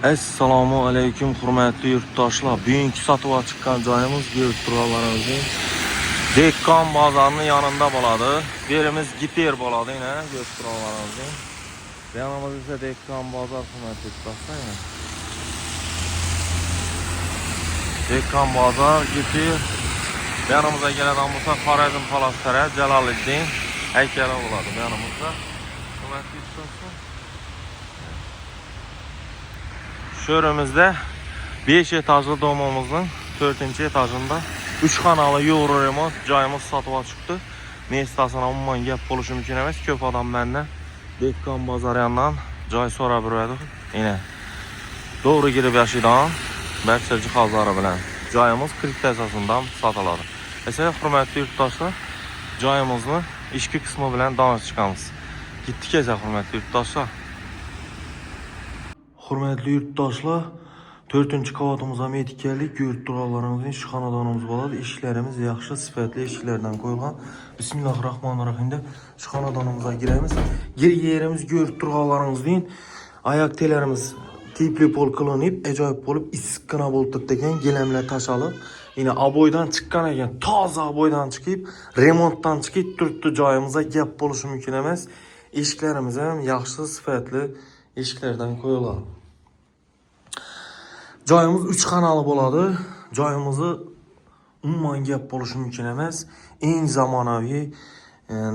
Assalomu alaykum hurmatli yurtdoshlar. Bugünkü satıva chiqqan joyimiz Göyturg'alarimizning Dekkan bozorining yanında bo'ladi. Birimiz giper bo'ladi, yine Göyturg'alarimizning. Yanımız ise Dekkan bozor hurmatli yurtdoshlar. Dekkan bozor, giper. Yanımıza keladigan bo'lsa Xorazm Palastara Jaloliddin haykali bo'ladi yanımızda. Hurmatli yurtdoshlar. Şöhremizde 5 etajlı domumuzun 4. etajında 3 kanalı Euro remont joyimiz satıva çıktı. Mestasına umman gap bo'lishi mumkin emas. Ko'p odam benden Dekkan bozor yandan joy so'rab yuradi. Yine doğru girib yashaydigan barcha jihozlari bilan joyimiz kredit asosida sotiladi. Esa hurmatli yurtdoshlar, joyimizni ichki qismi bilan tanishib chiqamiz. Gittik esa hurmatli yurtdoshlar. Hurmatli yurtdoshlar, 4-qavatımıza yetib keldik. Göyturg'alarimizning ish xonadonimiz bo'ladi. Ishlarimiz yaxshi, sifatli eshiklardan qo'yilgan. Bismillahirrahmanirrahim deb ish xonadonimizga giramiz. Yerimiz Göyturg'alarimizning oyoq telarimiz tipli pol qilinib, ajoyib bo'lib, issiqqina bo'ltirib ekan, gilamlar tashalib, yine aboydan chiqqan ekan, toza aboydan chiqib, remontdan chiqib turibdi joyimizga gap bo'lishi mumkin emas. Eshiklarimiz ham yaxshi, sifatli eshiklardan qo'yilgan. Joyimiz 3 kanalı bo'ladi. Joyimizni umuman gap bo'lishi mumkin emas. Eng zamonaviy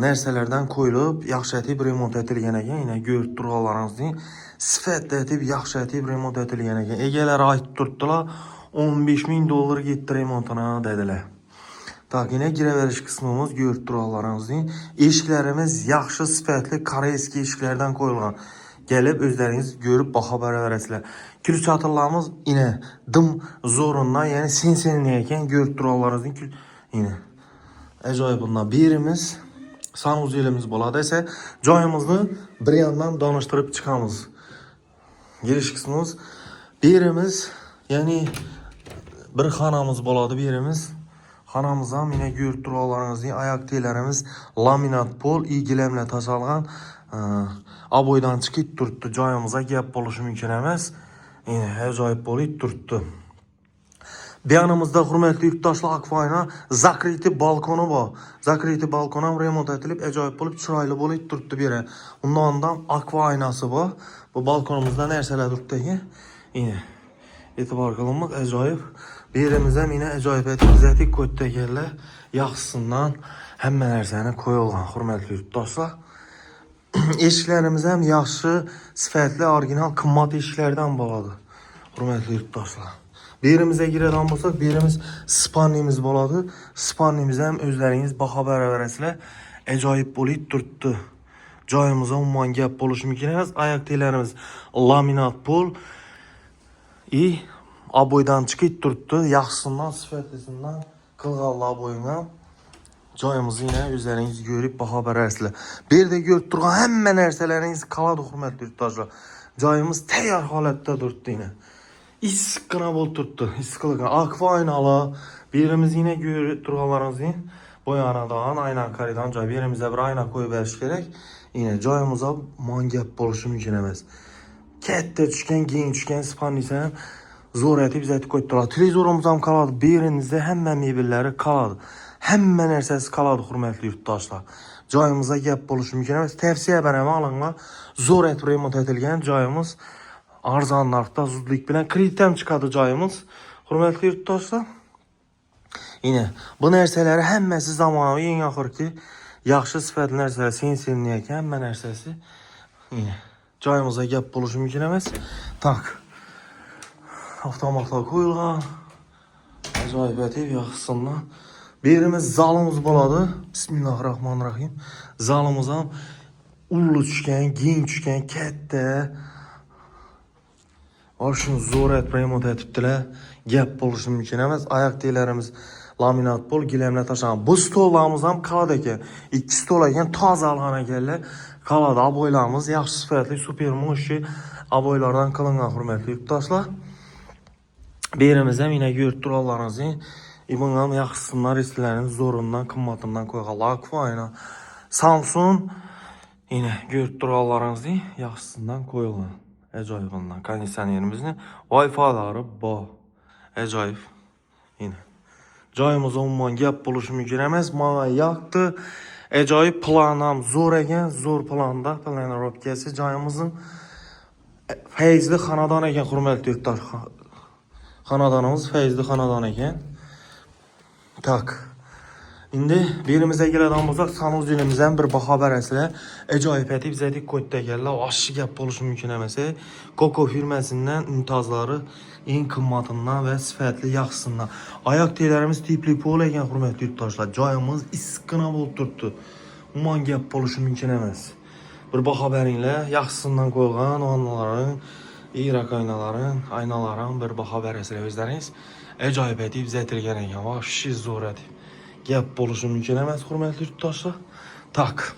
narsalardan qo'yilib, yaxshi etib remont etilgan ekan. Yine Göyturg'alarimizning sifatli etib, yaxshi etib remont etilgan ekan. Egalari aytib turibdilar, $15.000 ketdi remontini dedilar. Tak, yine giraverish qismimiz Göyturg'alarimizning eshiklarimiz yaxshi, sifatli koreyskiy eshiklardan qo'yilgan. Gelip özleriniz görüp baxa berabersizler. Kül çatırlarımız yine dım zorundan, yani sensenliyken Göyturg'alarimizning yine ajoyib bundan birimiz sanuziyelimiz bo'ladi esa joyimizni bir yandan danıştırıp chiqamiz. Girish qismimiz birimiz, yani bir xonamiz bo'ladi birimiz. Xonamiz ham yine Göyturg'alarimizning oyoq telarimiz laminat pol gilamlar tashalgan. Aboydan chiqib turibdi, joyimizga gap bo'lishi mumkin emas. Yine ajoyib bo'lib turibdi. Bu yanımızda hurmatli yurtdoshlar akvayna zakriti balkonu bor. Zakriti balkon ham remont etilib, ajoyib bo'lib, chiroyli bo'lib turibdi bu yer. Undan akvaynasi bor. Bu balkonimizda narsalar turibdi ekan. Yine e'tibor qilinmoq ajoyib. Bu yerimiz ham yine ajoyib etib zatik qo'ydi ekanlar. Yaxshisidan hamma narsani qo'yilgan hurmatli yurtdoshlar. Eshiklarimiz ham yaxshi, sifatli, orijinal, qimmat eshiklardan bo'ladi. Hurmatli yurtdoshlar. Berimizga giradigan bo'lsak, berimiz spannimiz bo'ladi. Spannimiz ham o'zlaringiz baho beraverasizlar. Ajoyib bo'lib turibdi. Joyimizda umuman gap bo'lishi mumkin emas. Oyoq telarimiz laminat pol aboydan chiqib turibdi. Yaxshisidan, sifatlisidan qilganlar aboydan. Joyimizni yine üzeriniz görüp baha berarsizlar. Bir de görüp turgan hamma narsalarınız qoladi hurmatli yurtdoshlar. Joyimiz tayyor holatda turibdi yine. Issiqqina bo'lib turibdi. Issiqlik akvaynalar. Birimiz yine görüp turganlaringizning boyanadan, aynan karidan joy. Birimizga bir ayna qo'yib berish kerak. Yine joyimizga mangap bo'lishi mumkin emas. Katta tushgan, keng tushgan spannisa ham zo'r etib zatib qo'yibdilar. Televizorimiz ham qoladi. Birinizda hamma mebellari qoladi. Hamma narsasi qoladi hurmatli yurtdoshlar. Joyimizga gap bo'lishi mumkin emas. Tavsiya beraman, alinglar. Zo'r etib remont etilgan joyimiz. Arzon narxda zudlik bilan kredit ham chiqadi joyimiz. Hurmatli yurtdoshlar. Yine bu narsalar hammasi zamonaviy, eng oxirgi yaxshi sifatli narsalar, sensenli ekan hamma narsasi. Yine joyimizga gap bo'lishi mumkin emas. Tak. Avtomatlar qo'yilgan. Ajoyib etib yaxshisidan. Birimiz zalimiz bo'ladi. Bismillahirrahmanirrahim. Zalimiz ham ullu tushgan, keng tushgan, katta. Oshun zo'r etib remont etibdilar. Gap bo'lishi mumkin emas. Oyoq telarimiz laminat pol, gilamlar tashalgan. Bu stollarimiz ham qoladi ekan. 2 stol ekan, toza algan ekanlar. Qoladi aboylarimiz yaxshi sifatli, super mo'shi aboylardan qilingan hurmatli yurtdoshlar. Birimiz ham yine Göyturg'alarimizning İbn ham yaxshisidan restoranning zo'rundan, qimmatindan qo'yganlar. Akvayna, Samsung yine Göyturg'alarimizning yaxshisidan qo'yilgan. Ajoyib bundan. Konditsionerimizni Wi-Fi'lari bor. Ajoyib. Yine. Joyimiz umuman gap bo'lishi mumkin emas. Mana yoqdi. Ajoyib plan ham zo'r ekan, zo'r planda, planировкасы joyimizning feyzli xonadon ekan, hurmatli yurtdosh. Xonadonimiz feyzli xonadon ekan. Tak. Endi berimizga keladigan bo'lsak, sanuzilimizdan bir baho berasizlar. Ajoyib etib zadik ko'tda ekanlar. Oshchi gap bo'lishi mumkin emas. Koko firmasidan imtiyozlari eng qimmatindan va sifatli yaxshisidan. Oyoq teylarimiz tipli pol ekan, hurmatli yurtdoshlar. Joyimiz issiqqina bo'lib turibdi. Umuman gap bo'lishi mumkin emas. Bir baho beringlar, yaxshisidan qo'ygan onlaring, irak aynalaring bir baho berasizlar o'zlaringiz. Ajoyib etib zatilgan ekan. Oshchi zo'r etib. Gap bo'lishi mumkin emas, hurmatli yurtdoshlar. Tak.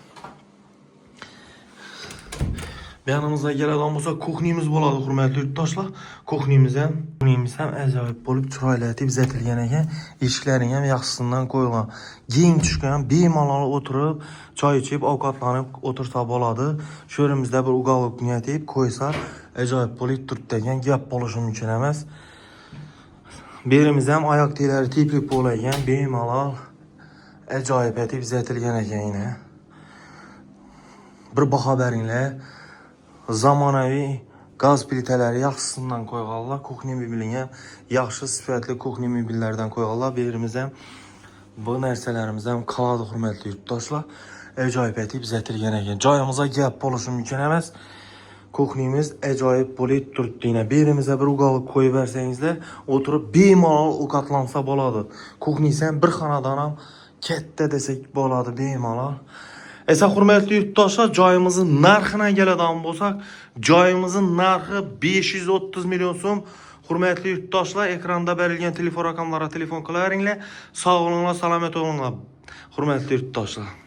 Yanımızda keladigan bo'lsa, kuxnimiz bo'ladi, hurmatli yurtdoshlar. Kuxnimiz ham ajoyib bo'lib chiroyli etib zatilgan ekan. Eshiklaring ham yaxshisidan qo'yilgan. Keng tushgan, bemalol o'tirib, choy ichib, ovqatlanib o'tirsa bo'ladi. Sho'rimizda bir uголок etib qo'ysa, ajoyib bo'lib turibdi ekan. Gap bo'lishi mumkin emas. Berimiz ham oyoq teylari tipli pol ekan, bemalol ajoyib etib zatilgan ekan yine. Bir baho beringlar. Zamonaviy gaz plitalari yaxshisidan qo'yganlar, kuxni mebelini ham yaxshi sifatli kuxni mebellardan qo'yganlar. Berimiz ham bu narsalarimiz ham qoladi, hurmatli yurtdoshlar. Ajoyib etib zatilgan ekan. Joyimizga gap bo'lishi mumkin emas. Kuxnimiz ajoyib bo'lib turibdi. Berimizga bir uголок qo'yib bersangizlar, o'tirib bemalol ovqatlansa bo'ladi. Kuxnisi ham bir xonadan ham katta desak bo'ladi, bemalol. Esa hurmatli yurtdoshlar, joyimizning narxini keladigan bo'lsak, joyimizning narxi 530 million so'm. Hurmatli yurtdoshlar, ekranda berilgan telefon raqamlariga telefon qilaveringlar. Sog' bo'linglar, salomat bo'linglar. Hurmatli yurtdoshlar.